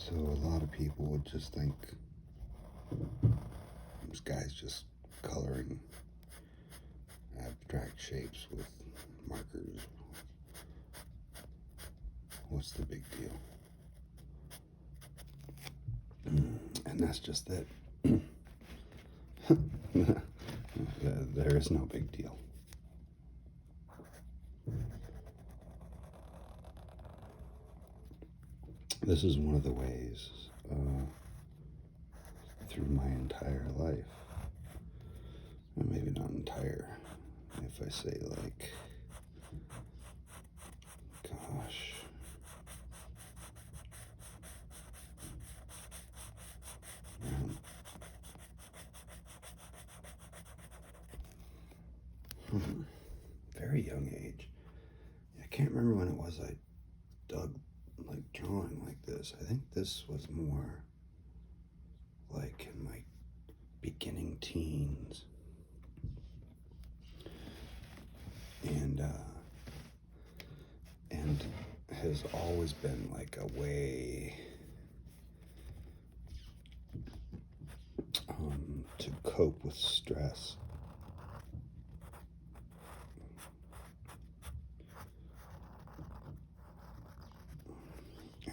So a lot of people would just think this guy's just coloring abstract shapes with markers. What's the big deal? And that's just it. There is no big deal. This is one of the ways through my entire life, or maybe not entire, if I say like, gosh, very young age. I can't remember when it was I dug like drawing like this. I think this was more like in my beginning teens. And has always been like a way to cope with stress.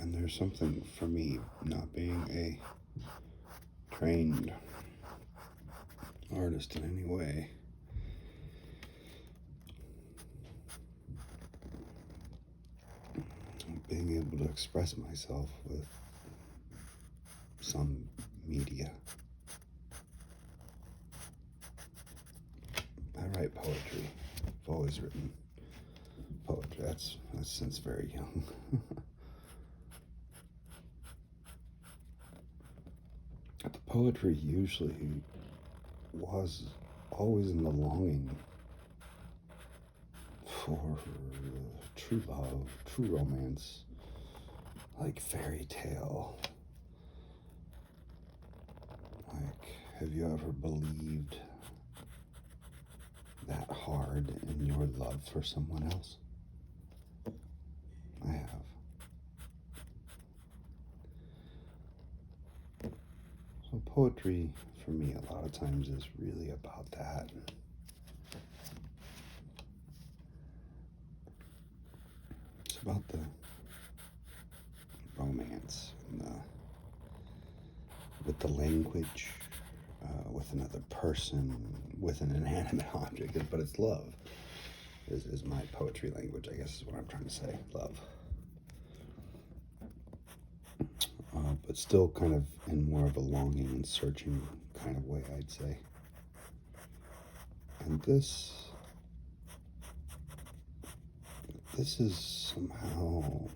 And there's something for me, not being a trained artist in any way, being able to express myself with some media. I write poetry. I've always written poetry. That's since very young. The poetry usually was always in the longing for true love, true romance, like fairy tale. Like, have you ever believed that hard in your love for someone else? I have. So poetry for me a lot of times is really about that. It's about the romance and with the language, with another person, with an inanimate object, but it's love is my poetry language, I guess is what I'm trying to say, love. But still kind of in more of a longing and searching kind of way, I'd say. And this is somehow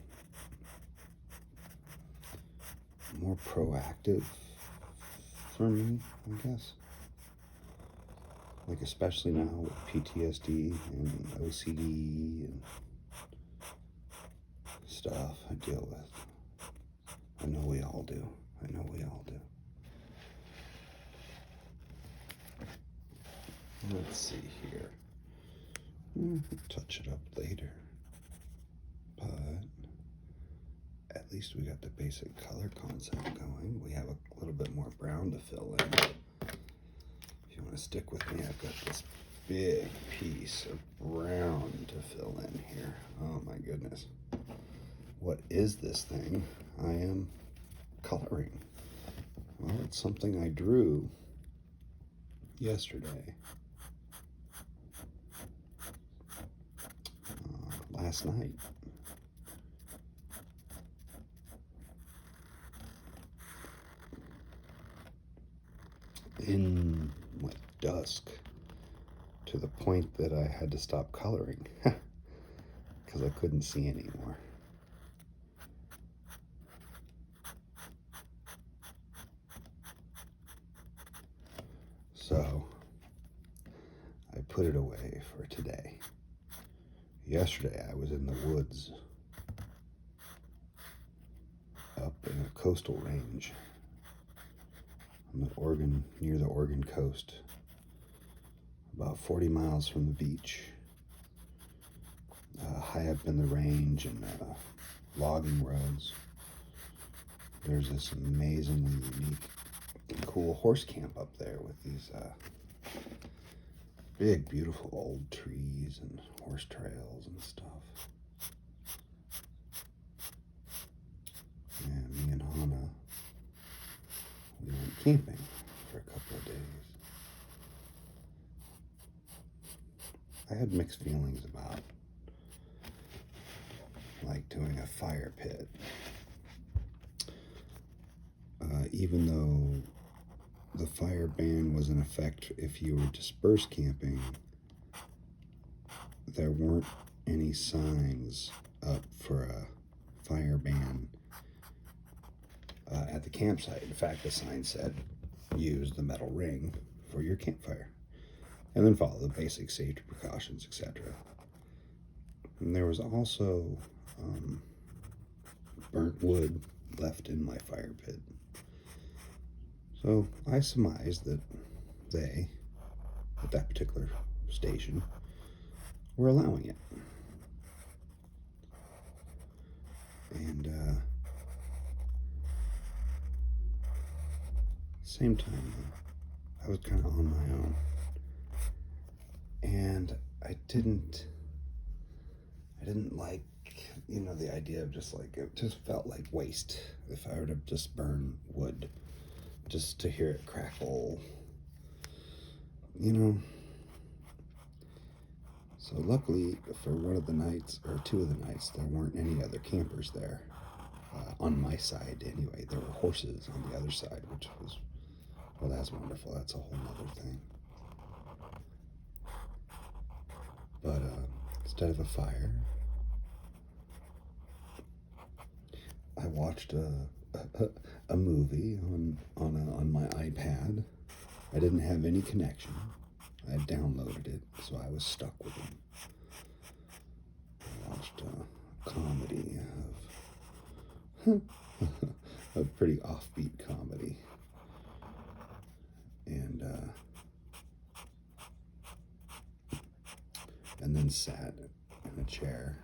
more proactive for me, I guess. Like especially now with PTSD and OCD and stuff I deal with. I know we all do. Let's see here. We'll touch it up later. But at least we got the basic color concept going. We have a little bit more brown to fill in. If you want to stick with me, I've got this big piece of brown to fill in here. Oh my goodness. What is this thing? I am coloring. Well, it's something I drew yesterday. Last night. In like dusk, to the point that I had to stop coloring because I couldn't see anymore. So I put it away for today. Yesterday I was in the woods up in a coastal range on the Oregon, near the Oregon coast, about 40 miles from the beach, high up in the range and logging roads. there's this amazingly unique and cool horse camp up there with these big, beautiful old trees and horse trails and stuff. And me and Hannah, we went camping for a couple of days. I had mixed feelings about like doing a fire pit. Even though the fire ban was in effect if you were disperse camping, there weren't any signs up for a fire ban at the campsite. In fact, the sign said, use the metal ring for your campfire, and then follow the basic safety precautions, etc. And there was also burnt wood left in my fire pit. So I surmised that they, at that particular station, were allowing it. And same time, I was kind of on my own. And I didn't like, you know, the idea of just like, it just felt like waste if I were to just burn wood just to hear it crackle, you know. So luckily for one of the nights, or two of the nights, there weren't any other campers there. On my side anyway. There were horses on the other side, which was, well, that's wonderful. That's a whole other thing. But instead of a fire, I watched a movie on my iPad. I didn't have any connection. I had downloaded it, so I was stuck with it. I watched a comedy of a pretty offbeat comedy, and then sat in a chair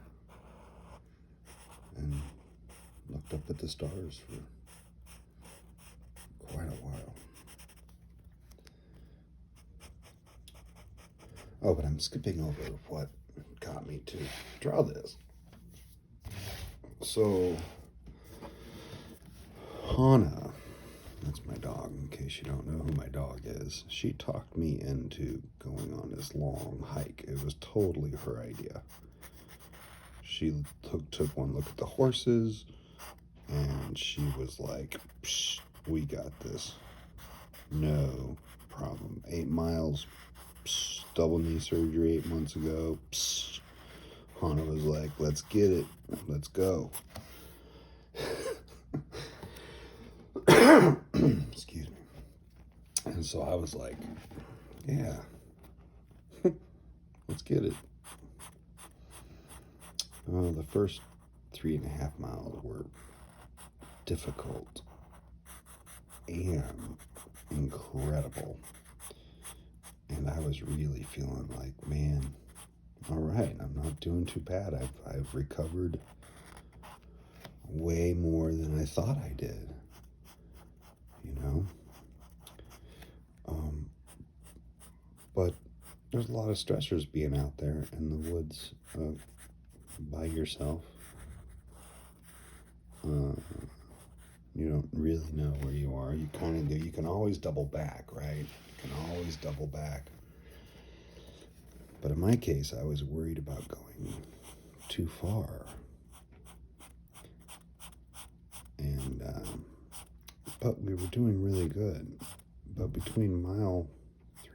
and looked up at the stars for quite a while. Oh, but I'm skipping over what got me to draw this. So, Hannah, that's my dog, in case you don't know who my dog is, she talked me into going on this long hike. It was totally her idea. She took one look at the horses, and she was like, psh, we got this. No problem. 8 miles, psh, double knee surgery 8 months ago. Psh. Hannah was like, let's get it. Let's go. Excuse me. And so I was like, yeah, let's get it. The first 3.5 miles were difficult and incredible. And I was really feeling like, man, all right, I'm not doing too bad. I've recovered way more than I thought I did, you know? But there's a lot of stressors being out there in the woods by yourself. You don't really know where you are. You kind of do. You can always double back, right? You can always double back. But in my case, I was worried about going too far. And, but we were doing really good. But between mile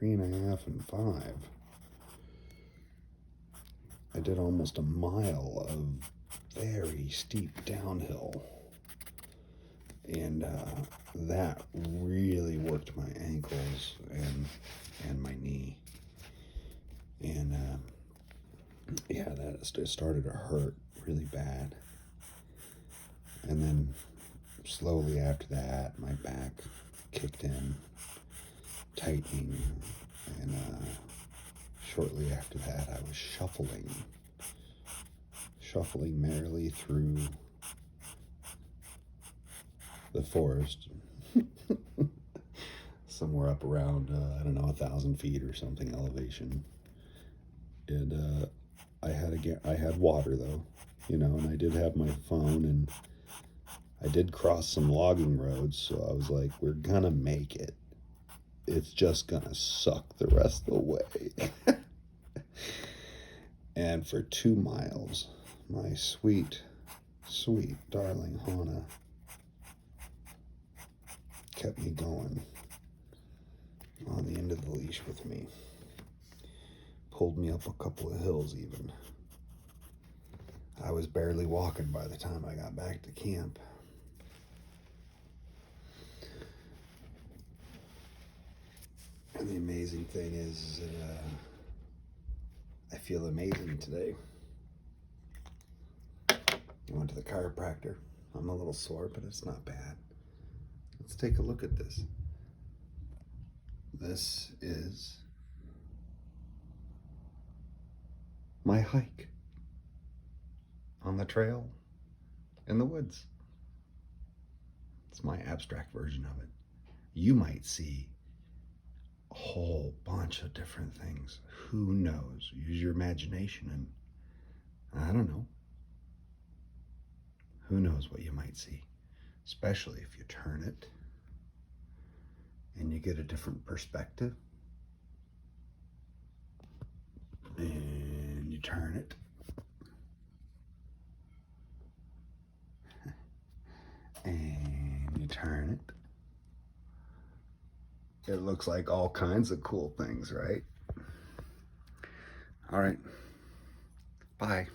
3.5 and 5, I did almost a mile of very steep downhill. And that really worked my ankles and my knee. And yeah, that started to hurt really bad. And then slowly after that, my back kicked in, tightening. And shortly after that, I was shuffling merrily through the forest. Somewhere up around, I don't know, 1,000 feet or something elevation. And I had water though, you know, and I did have my phone, and I did cross some logging roads, so I was like, we're gonna make it. It's just gonna suck the rest of the way. And for 2 miles, my sweet, sweet darling Hana kept me going on the end of the leash with me. Pulled me up a couple of hills even. I was barely walking by the time I got back to camp. And the amazing thing is that I feel amazing today. I went to the chiropractor. I'm a little sore, but it's not bad. Let's take a look at this. This is my hike on the trail in the woods. It's my abstract version of it. You might see a whole bunch of different things. Who knows? Use your imagination, and I don't know. Who knows what you might see, especially if you turn it and you get a different perspective. And you turn it. And you turn it. It looks like all kinds of cool things, right? All right. Bye.